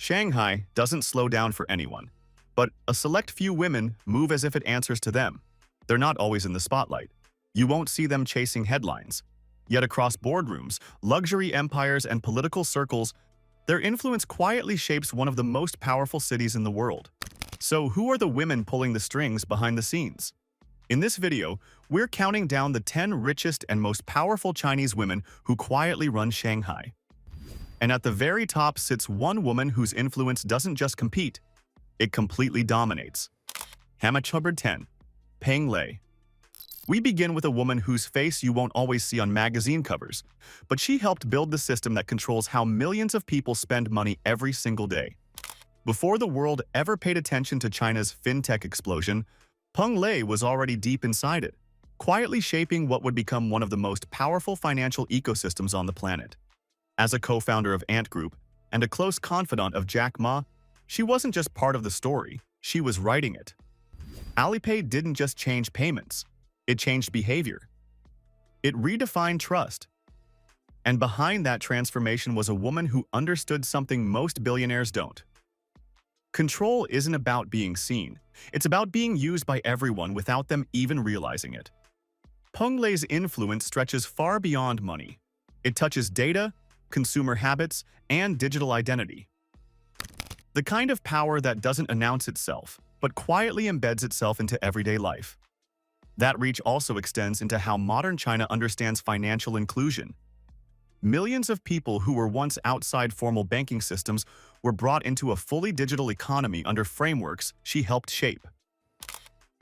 Shanghai doesn't slow down for anyone, but a select few women move as if it answers to them. They're not always in the spotlight. You won't see them chasing headlines. Yet across boardrooms, luxury empires, and political circles, their influence quietly shapes one of the most powerful cities in the world. So who are the women pulling the strings behind the scenes? In this video, we're counting down the 10 richest and most powerful Chinese women who quietly run Shanghai. And at the very top sits one woman whose influence doesn't just compete, it completely dominates. Untouchable 10. Peng Lei. We begin with a woman whose face you won't always see on magazine covers, but she helped build the system that controls how millions of people spend money every single day. Before the world ever paid attention to China's fintech explosion, Peng Lei was already deep inside it, quietly shaping what would become one of the most powerful financial ecosystems on the planet. As a co-founder of Ant Group and a close confidant of Jack Ma, she wasn't just part of the story, she was writing it. Alipay didn't just change payments, it changed behavior. It redefined trust. And behind that transformation was a woman who understood something most billionaires don't. Control isn't about being seen, it's about being used by everyone without them even realizing it. Peng Lei's influence stretches far beyond money. It touches data, consumer habits, and digital identity. The kind of power that doesn't announce itself, but quietly embeds itself into everyday life. That reach also extends into how modern China understands financial inclusion. Millions of people who were once outside formal banking systems were brought into a fully digital economy under frameworks she helped shape.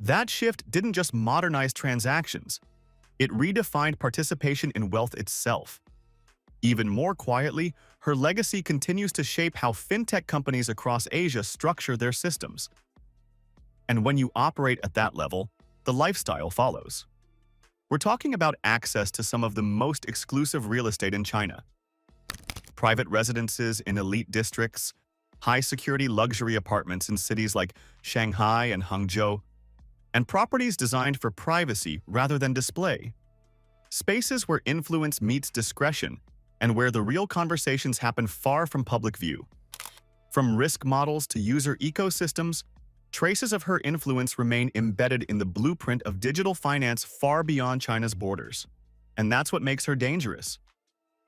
That shift didn't just modernize transactions, it redefined participation in wealth itself. Even more quietly, her legacy continues to shape how fintech companies across Asia structure their systems. And when you operate at that level, the lifestyle follows. We're talking about access to some of the most exclusive real estate in China. Private residences in elite districts, high-security luxury apartments in cities like Shanghai and Hangzhou, and properties designed for privacy rather than display. Spaces where influence meets discretion and where the real conversations happen far from public view. From risk models to user ecosystems, traces of her influence remain embedded in the blueprint of digital finance far beyond China's borders. And that's what makes her dangerous.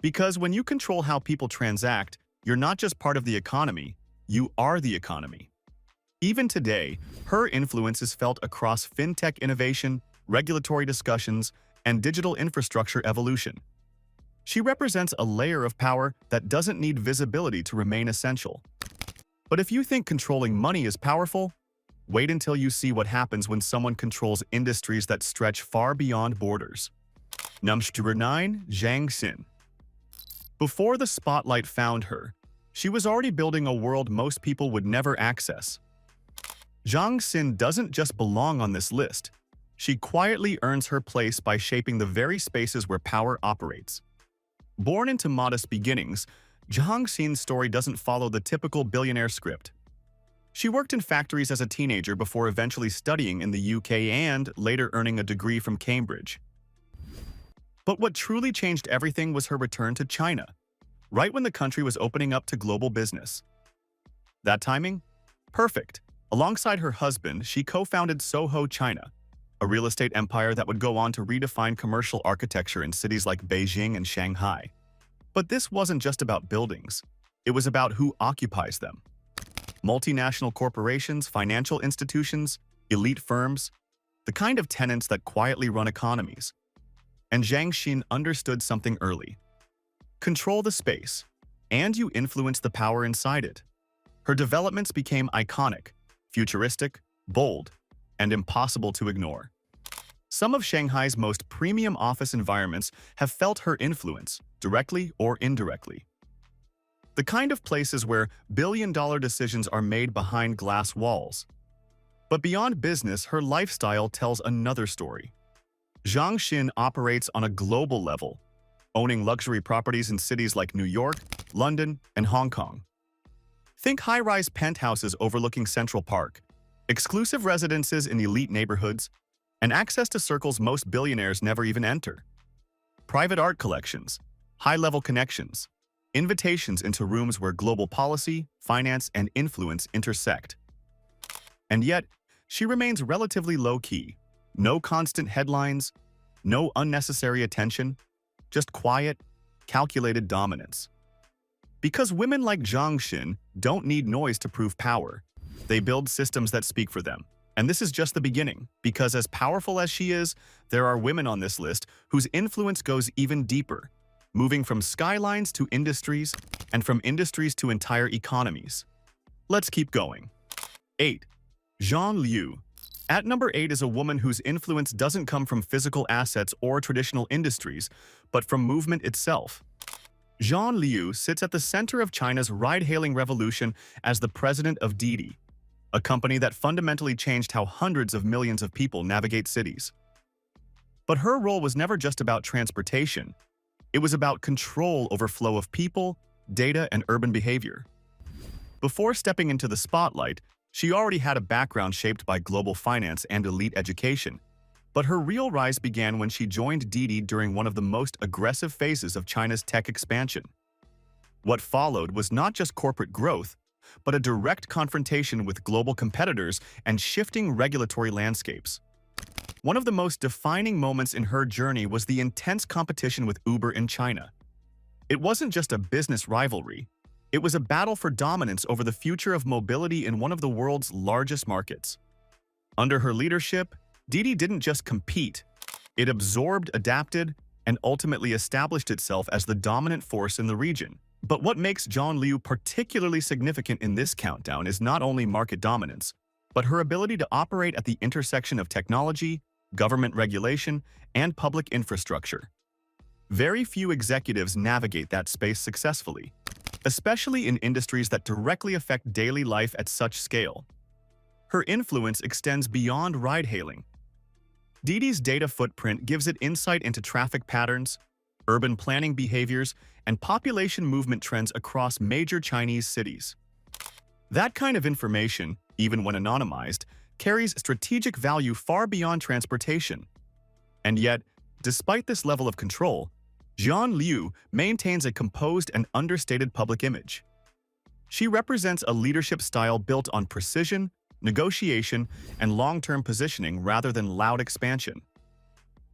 Because when you control how people transact, you're not just part of the economy, you are the economy. Even today, her influence is felt across fintech innovation, regulatory discussions, and digital infrastructure evolution. She represents a layer of power that doesn't need visibility to remain essential. But if you think controlling money is powerful, wait until you see what happens when someone controls industries that stretch far beyond borders. Number 9. Zhang Xin. Before the spotlight found her, she was already building a world most people would never access. Zhang Xin doesn't just belong on this list. She quietly earns her place by shaping the very spaces where power operates. Born into modest beginnings, Zhang Xin's story doesn't follow the typical billionaire script. She worked in factories as a teenager before eventually studying in the UK and later earning a degree from Cambridge. But what truly changed everything was her return to China, right when the country was opening up to global business. That timing? Perfect. Alongside her husband, she co-founded SOHO China, a real estate empire that would go on to redefine commercial architecture in cities like Beijing and Shanghai. But this wasn't just about buildings. It was about who occupies them. Multinational corporations, financial institutions, elite firms, the kind of tenants that quietly run economies. And Zhang Xin understood something early. Control the space, and you influence the power inside it. Her developments became iconic, futuristic, bold, and impossible to ignore. Some of Shanghai's most premium office environments have felt her influence, directly or indirectly. The kind of places where billion-dollar decisions are made behind glass walls. But beyond business, her lifestyle tells another story. Zhang Xin operates on a global level, owning luxury properties in cities like New York, London, and Hong Kong. Think high-rise penthouses overlooking Central Park, exclusive residences in elite neighborhoods, and access to circles most billionaires never even enter. Private art collections, high-level connections, invitations into rooms where global policy, finance, and influence intersect. And yet, she remains relatively low-key. No constant headlines, no unnecessary attention, just quiet, calculated dominance. Because women like Zhang Xin don't need noise to prove power. They build systems that speak for them. And this is just the beginning, because as powerful as she is, there are women on this list whose influence goes even deeper, moving from skylines to industries, and from industries to entire economies. Let's keep going. 8. Jean Liu. At number 8 is a woman whose influence doesn't come from physical assets or traditional industries, but from movement itself. Jean Liu sits at the center of China's ride-hailing revolution as the president of Didi, a company that fundamentally changed how hundreds of millions of people navigate cities. But her role was never just about transportation. It was about control over flow of people, data, and urban behavior. Before stepping into the spotlight, she already had a background shaped by global finance and elite education. But her real rise began when she joined Didi during one of the most aggressive phases of China's tech expansion. What followed was not just corporate growth, but a direct confrontation with global competitors and shifting regulatory landscapes. One of the most defining moments in her journey was the intense competition with Uber in China. It wasn't just a business rivalry. It was a battle for dominance over the future of mobility in one of the world's largest markets. Under her leadership, Didi didn't just compete. It absorbed, adapted, and ultimately established itself as the dominant force in the region. But what makes Jean Liu particularly significant in this countdown is not only market dominance, but her ability to operate at the intersection of technology, government regulation, and public infrastructure. Very few executives navigate that space successfully, especially in industries that directly affect daily life at such scale. Her influence extends beyond ride-hailing. Didi's data footprint gives it insight into traffic patterns, urban planning behaviors, and population movement trends across major Chinese cities. That kind of information, even when anonymized, carries strategic value far beyond transportation. And yet, despite this level of control, Jean Liu maintains a composed and understated public image. She represents a leadership style built on precision, negotiation, and long-term positioning rather than loud expansion.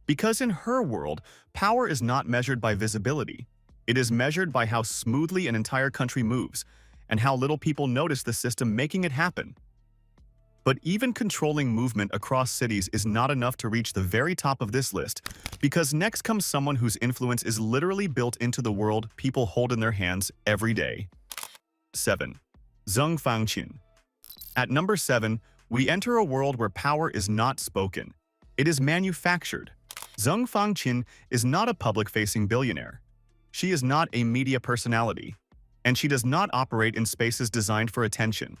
Because in her world, power is not measured by visibility. It is measured by how smoothly an entire country moves and how little people notice the system making it happen. But even controlling movement across cities is not enough to reach the very top of this list, because next comes someone whose influence is literally built into the world people hold in their hands every day. 7. Zhang Xin. At number 7, we enter a world where power is not spoken. It is manufactured. Zhang Xin is not a public-facing billionaire. She is not a media personality, and she does not operate in spaces designed for attention.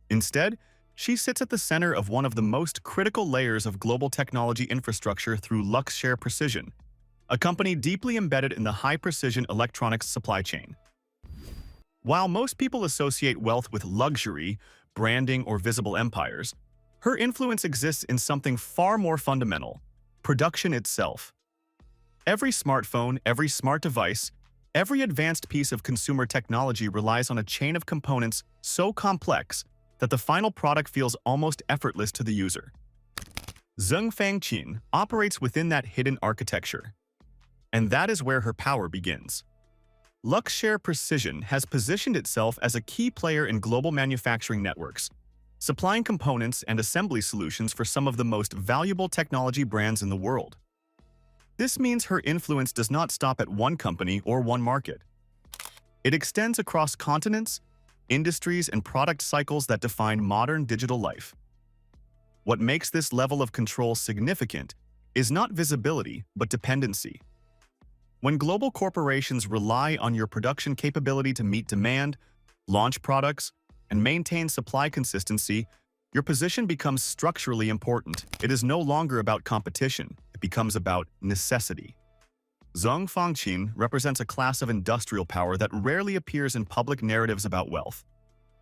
Instead, she sits at the center of one of the most critical layers of global technology infrastructure through Luxshare Precision, a company deeply embedded in the high-precision electronics supply chain. While most people associate wealth with luxury, branding, or visible empires, her influence exists in something far more fundamental: production itself. Every smartphone, every smart device, every advanced piece of consumer technology relies on a chain of components so complex that the final product feels almost effortless to the user. Zhang Xin operates within that hidden architecture, and that is where her power begins. Luxshare Precision has positioned itself as a key player in global manufacturing networks, supplying components and assembly solutions for some of the most valuable technology brands in the world. This means her influence does not stop at one company or one market. It extends across continents, industries, and product cycles that define modern digital life. What makes this level of control significant is not visibility, but dependency. When global corporations rely on your production capability to meet demand, launch products, and maintain supply consistency, your position becomes structurally important. It is no longer about competition, it becomes about necessity. Zhang Xin represents a class of industrial power that rarely appears in public narratives about wealth.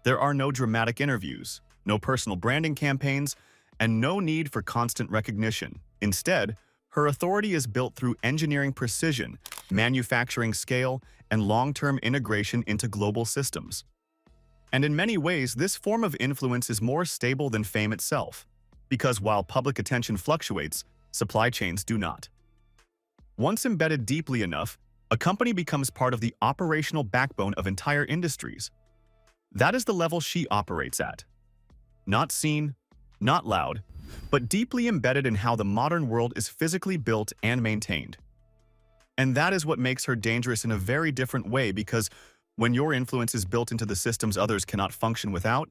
There are no dramatic interviews, no personal branding campaigns, and no need for constant recognition. Instead, Her authority is built through engineering precision, manufacturing scale, and long-term integration into global systems. And in many ways, this form of influence is more stable than fame itself, because while public attention fluctuates, supply chains do not. Once embedded deeply enough, a company becomes part of the operational backbone of entire industries. That is the level she operates at. Not seen, not loud, but deeply embedded in how the modern world is physically built and maintained. And that is what makes her dangerous in a very different way, because when your influence is built into the systems others cannot function without,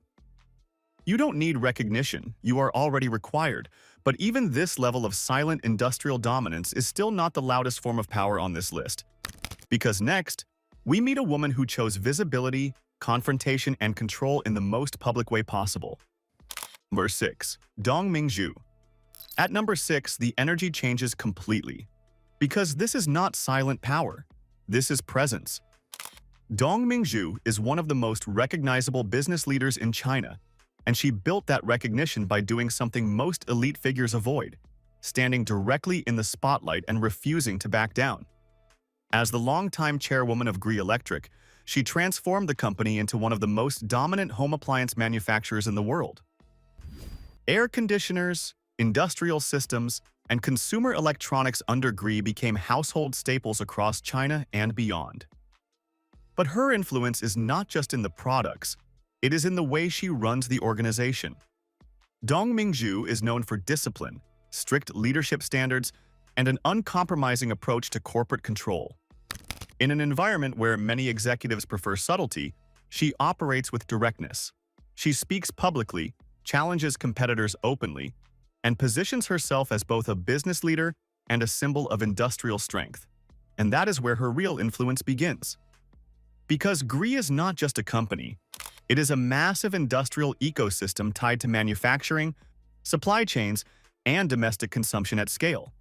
you don't need recognition, you are already required. But even this level of silent industrial dominance is still not the loudest form of power on this list. Because next, we meet a woman who chose visibility, confrontation, and control in the most public way possible. Number 6. Dong Mingzhu. At number 6, the energy changes completely. Because this is not silent power. This is presence. Dong Mingzhu is one of the most recognizable business leaders in China, and she built that recognition by doing something most elite figures avoid, standing directly in the spotlight and refusing to back down. As the longtime chairwoman of Gree Electric, she transformed the company into one of the most dominant home appliance manufacturers in the world. Air conditioners, industrial systems, and consumer electronics under Gree became household staples across China and beyond. But her influence is not just in the products, it is in the way she runs the organization. Dong Mingzhu is known for discipline, strict leadership standards, and an uncompromising approach to corporate control. In an environment where many executives prefer subtlety, she operates with directness. She speaks publicly, challenges competitors openly, and positions herself as both a business leader and a symbol of industrial strength. And that is where her real influence begins. Because Gree is not just a company, it is a massive industrial ecosystem tied to manufacturing, supply chains, and domestic consumption at scale.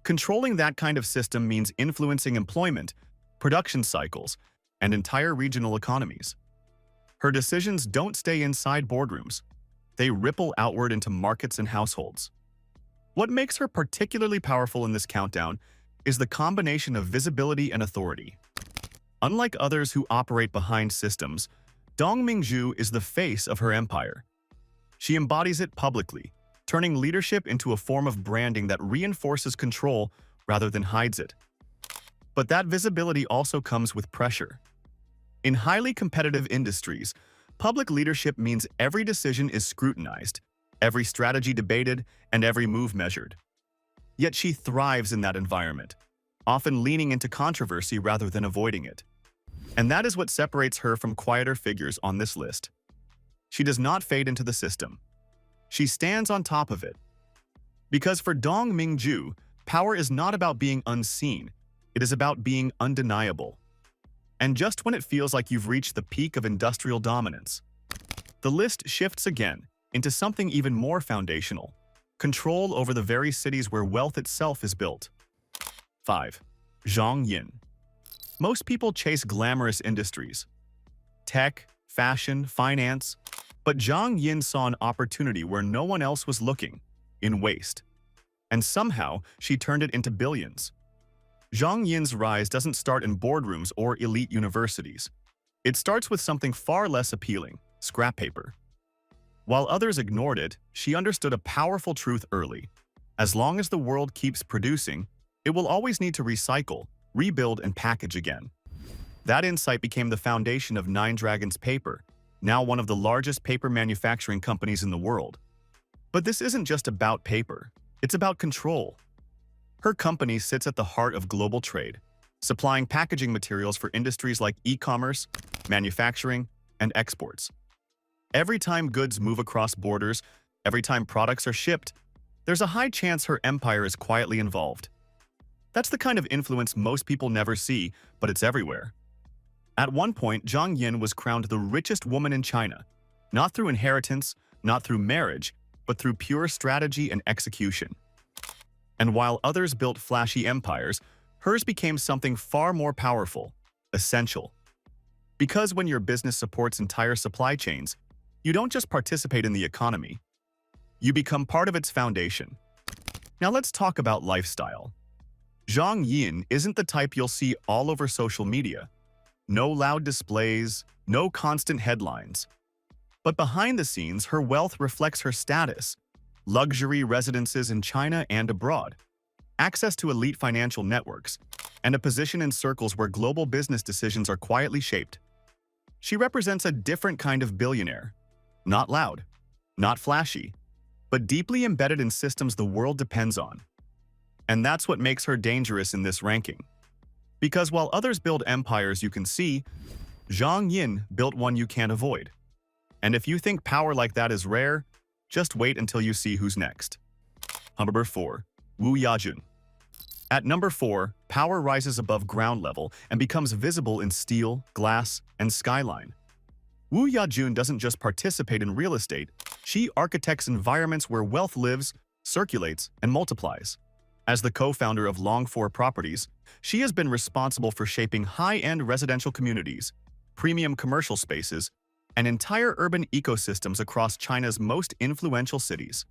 Controlling that kind of system means influencing employment, production cycles, and entire regional economies. Her decisions don't stay inside boardrooms. They ripple outward into markets and households. What makes her particularly powerful in this countdown is the combination of visibility and authority. Unlike others who operate behind systems, Dong Mingzhu is the face of her empire. She embodies it publicly, turning leadership into a form of branding that reinforces control rather than hides it. But that visibility also comes with pressure. In highly competitive industries, public leadership means every decision is scrutinized, every strategy debated, and every move measured. Yet she thrives in that environment, often leaning into controversy rather than avoiding it. And that is what separates her from quieter figures on this list. She does not fade into the system. She stands on top of it. Because for Dong Mingzhu, power is not about being unseen, it is about being undeniable. And just when it feels like you've reached the peak of industrial dominance, the list shifts again into something even more foundational: control over the very cities where wealth itself is built. 5. Zhang Xin. Most people chase glamorous industries, tech, fashion, finance, but Zhang Xin saw an opportunity where no one else was looking, in waste. And somehow, she turned it into billions. Zhang Yin's rise doesn't start in boardrooms or elite universities. It starts with something far less appealing: scrap paper. While others ignored it, she understood a powerful truth early. As long as the world keeps producing, it will always need to recycle, rebuild, and package again. That insight became the foundation of Nine Dragons Paper, now one of the largest paper manufacturing companies in the world. But this isn't just about paper, it's about control. Her company sits at the heart of global trade, supplying packaging materials for industries like e-commerce, manufacturing, and exports. Every time goods move across borders, every time products are shipped, there's a high chance her empire is quietly involved. That's the kind of influence most people never see, but it's everywhere. At one point, Zhang Xin was crowned the richest woman in China, not through inheritance, not through marriage, but through pure strategy and execution. And while others built flashy empires, hers became something far more powerful, essential. Because when your business supports entire supply chains, you don't just participate in the economy, you become part of its foundation. Now let's talk about lifestyle. Zhang Xin isn't the type you'll see all over social media. No loud displays, no constant headlines. But behind the scenes, her wealth reflects her status: luxury residences in China and abroad, access to elite financial networks, and a position in circles where global business decisions are quietly shaped. She represents a different kind of billionaire. Not loud, not flashy, but deeply embedded in systems the world depends on. And that's what makes her dangerous in this ranking. Because while others build empires you can see, Zhang Xin built one you can't avoid. And if you think power like that is rare, just wait until you see who's next. Number 4. Wu Yajun. At number 4, power rises above ground level and becomes visible in steel, glass, and skyline. Wu Yajun doesn't just participate in real estate, she architects environments where wealth lives, circulates, and multiplies. As the co-founder of Long4 Properties, she has been responsible for shaping high-end residential communities, premium commercial spaces, and entire urban ecosystems across China's most influential cities.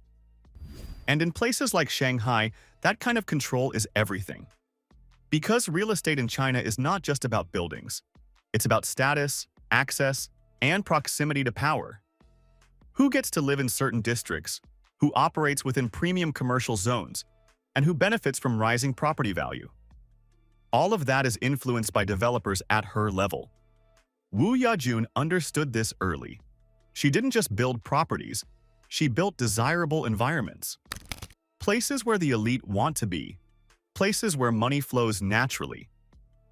And in places like Shanghai, that kind of control is everything. Because real estate in China is not just about buildings. It's about status, access, and proximity to power. Who gets to live in certain districts, who operates within premium commercial zones, and who benefits from rising property value. All of that is influenced by developers at her level. Wu Yajun understood this early. She didn't just build properties, she built desirable environments. Places where the elite want to be, places where money flows naturally.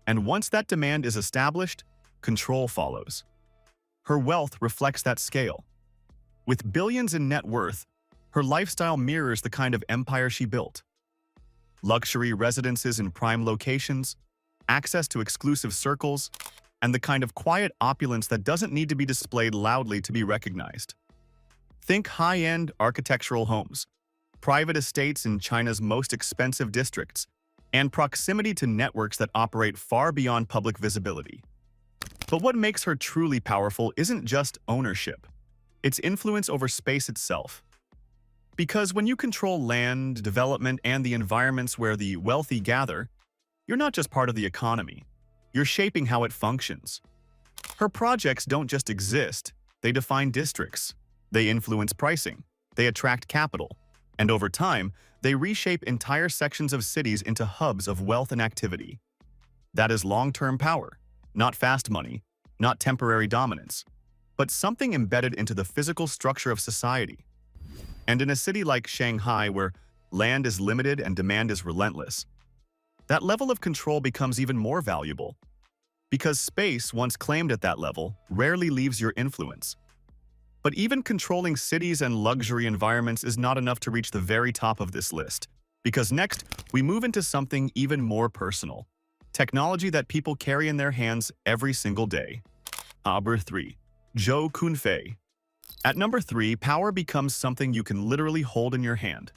And once that demand is established, control follows. Her wealth reflects that scale. With billions in net worth, her lifestyle mirrors the kind of empire she built. Luxury residences in prime locations, access to exclusive circles, and the kind of quiet opulence that doesn't need to be displayed loudly to be recognized. Think high-end architectural homes, private estates in China's most expensive districts, and proximity to networks that operate far beyond public visibility. But what makes her truly powerful isn't just ownership. It's influence over space itself. Because when you control land, development, and the environments where the wealthy gather, you're not just part of the economy. You're shaping how it functions. Her projects don't just exist, they define districts. They influence pricing, they attract capital, and over time, they reshape entire sections of cities into hubs of wealth and activity. That is long-term power, not fast money, not temporary dominance, but something embedded into the physical structure of society. And in a city like Shanghai, where land is limited and demand is relentless, that level of control becomes even more valuable. Because space, once claimed at that level, rarely leaves your influence. But even controlling cities and luxury environments is not enough to reach the very top of this list. Because next, we move into something even more personal. Technology that people carry in their hands every single day. Number 3. Zhou Kunfei. At number 3, power becomes something you can literally hold in your hand.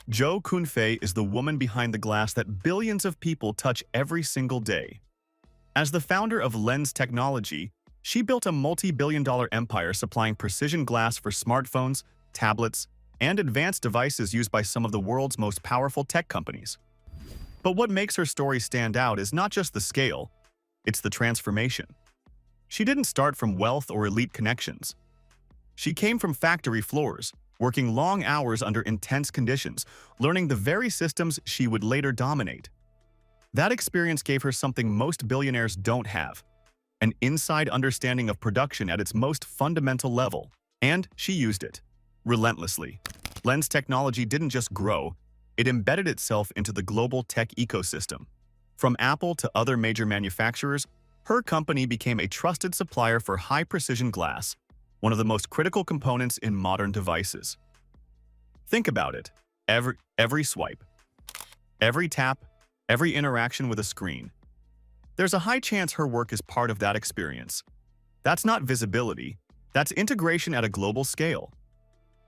Zhou Kunfei is the woman behind the glass that billions of people touch every single day. As the founder of Lens Technology, she built a multi-billion-dollar empire supplying precision glass for smartphones, tablets, and advanced devices used by some of the world's most powerful tech companies. But what makes her story stand out is not just the scale, it's the transformation. She didn't start from wealth or elite connections. She came from factory floors, working long hours under intense conditions, learning the very systems she would later dominate. That experience gave her something most billionaires don't have: an inside understanding of production at its most fundamental level. And she used it, relentlessly. Lens Technology didn't just grow, it embedded itself into the global tech ecosystem. From Apple to other major manufacturers, her company became a trusted supplier for high-precision glass, one of the most critical components in modern devices. Think about it. Every swipe, every tap, every interaction with a screen. There's a high chance her work is part of that experience. That's not visibility, that's integration at a global scale.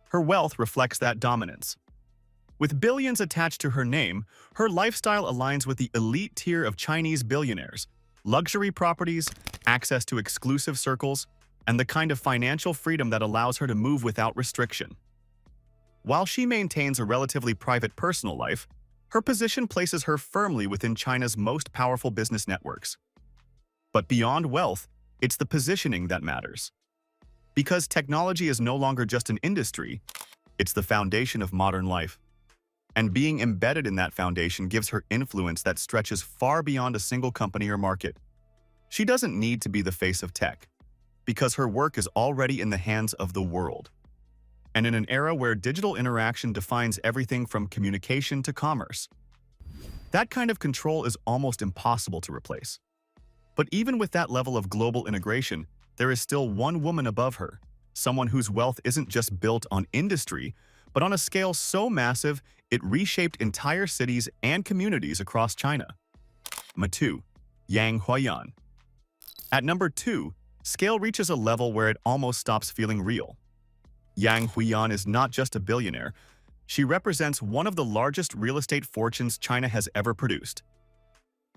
Her wealth reflects that dominance. With billions attached to her name, her lifestyle aligns with the elite tier of Chinese billionaires: luxury properties, access to exclusive circles, and the kind of financial freedom that allows her to move without restriction. While she maintains a relatively private personal life, her position places her firmly within China's most powerful business networks. But beyond wealth, it's the positioning that matters. Because technology is no longer just an industry, it's the foundation of modern life. And being embedded in that foundation gives her influence that stretches far beyond a single company or market. She doesn't need to be the face of tech, because her work is already in the hands of the world. And in an era where digital interaction defines everything from communication to commerce, that kind of control is almost impossible to replace. But even with that level of global integration, there is still one woman above her, someone whose wealth isn't just built on industry, but on a scale so massive it reshaped entire cities and communities across China. Number 2. Yang Huiyan. At number 2, scale reaches a level where it almost stops feeling real. Yang Huiyan is not just a billionaire, she represents one of the largest real estate fortunes China has ever produced.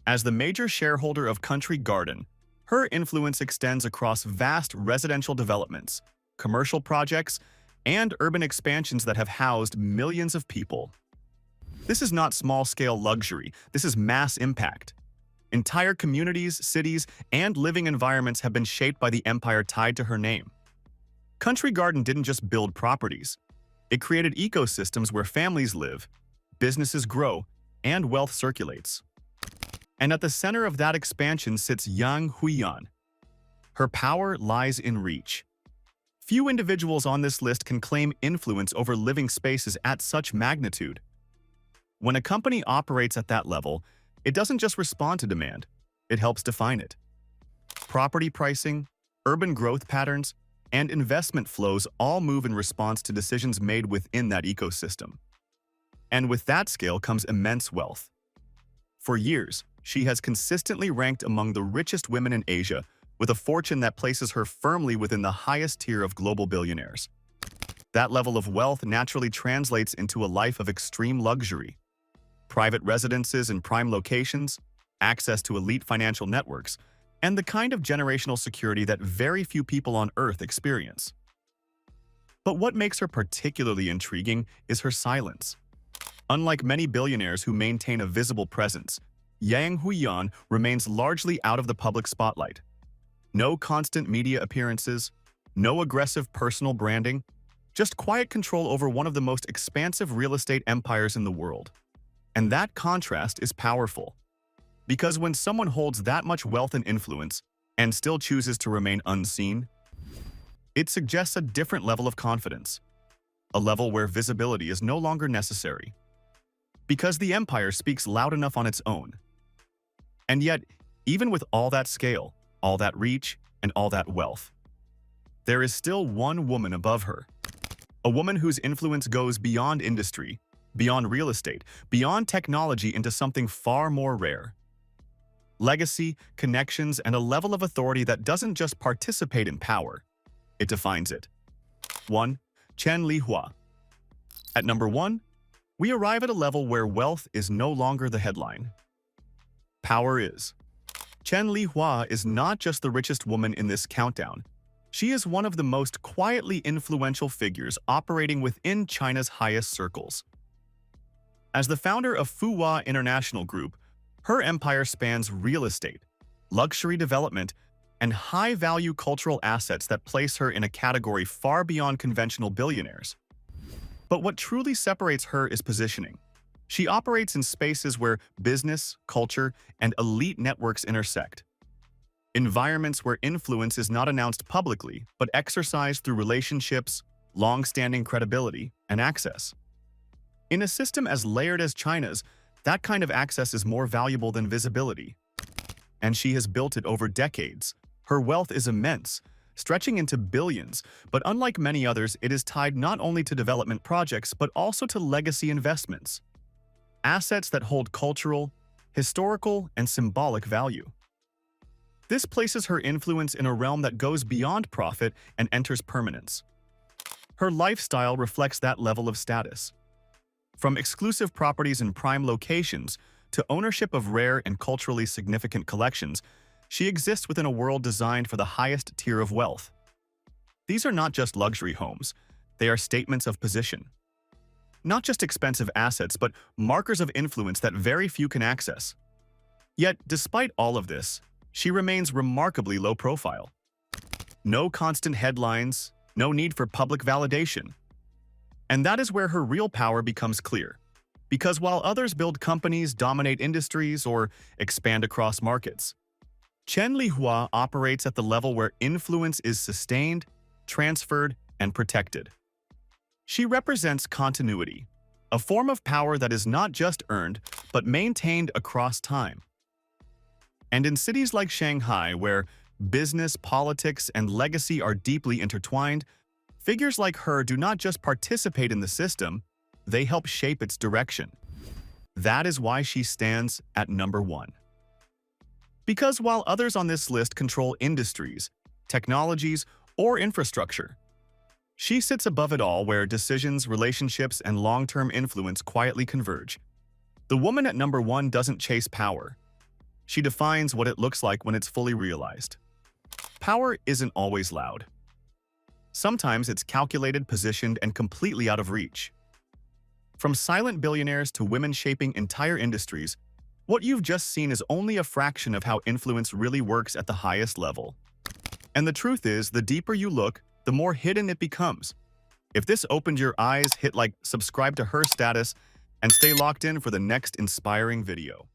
As the major shareholder of Country Garden, her influence extends across vast residential developments, commercial projects, and urban expansions that have housed millions of people. This is not small-scale luxury, this is mass impact. Entire communities, cities, and living environments have been shaped by the empire tied to her name. Country Garden didn't just build properties. It created ecosystems where families live, businesses grow, and wealth circulates. And at the center of that expansion sits Yang Huiyan. Her power lies in reach. Few individuals on this list can claim influence over living spaces at such magnitude. When a company operates at that level, it doesn't just respond to demand, it helps define it. Property pricing, urban growth patterns, and investment flows all move in response to decisions made within that ecosystem. And with that scale comes immense wealth. For years, she has consistently ranked among the richest women in Asia, with a fortune that places her firmly within the highest tier of global billionaires. That level of wealth naturally translates into a life of extreme luxury. Private residences in prime locations, access to elite financial networks, and the kind of generational security that very few people on Earth experience. But what makes her particularly intriguing is her silence. Unlike many billionaires who maintain a visible presence, Yang Huiyan remains largely out of the public spotlight. No constant media appearances, no aggressive personal branding, just quiet control over one of the most expansive real estate empires in the world. And that contrast is powerful. Because when someone holds that much wealth and influence and still chooses to remain unseen, it suggests a different level of confidence, a level where visibility is no longer necessary. Because the empire speaks loud enough on its own. And yet, even with all that scale, all that reach, and all that wealth, there is still one woman above her. A woman whose influence goes beyond industry, beyond real estate, beyond technology into something far more rare. Legacy, connections, and a level of authority that doesn't just participate in power, it defines it. 1. Jean Liu. At number 1, we arrive at a level where wealth is no longer the headline. Power is. Jean Liu is not just the richest woman in this countdown. She is one of the most quietly influential figures operating within China's highest circles. As the founder of Fuhua International Group, her empire spans real estate, luxury development, and high-value cultural assets that place her in a category far beyond conventional billionaires. But what truly separates her is positioning. She operates in spaces where business, culture, and elite networks intersect. Environments where influence is not announced publicly, but exercised through relationships, long-standing credibility, and access. In a system as layered as China's, that kind of access is more valuable than visibility. And she has built it over decades. Her wealth is immense, stretching into billions, but unlike many others, it is tied not only to development projects, but also to legacy investments. Assets that hold cultural, historical, and symbolic value. This places her influence in a realm that goes beyond profit and enters permanence. Her lifestyle reflects that level of status. From exclusive properties in prime locations to ownership of rare and culturally significant collections, she exists within a world designed for the highest tier of wealth. These are not just luxury homes, they are statements of position. not just expensive assets, but markers of influence that very few can access. Yet, despite all of this, she remains remarkably low profile. No constant headlines, no need for public validation. And that is where her real power becomes clear. Because while others build companies, dominate industries, or expand across markets, Chen Lihua operates at the level where influence is sustained, transferred, and protected. She represents continuity, a form of power that is not just earned, but maintained across time. And in cities like Shanghai, where business, politics, and legacy are deeply intertwined, figures like her do not just participate in the system, they help shape its direction. That is why she stands at number 1. Because while others on this list control industries, technologies, or infrastructure, she sits above it all where decisions, relationships, and long-term influence quietly converge. The woman at number 1 doesn't chase power. She defines what it looks like when it's fully realized. Power isn't always loud. Sometimes it's calculated, positioned, and completely out of reach. From silent billionaires to women shaping entire industries, what you've just seen is only a fraction of how influence really works at the highest level. And the truth is, the deeper you look, the more hidden it becomes. If this opened your eyes, hit like, subscribe to her status, and stay locked in for the next inspiring video.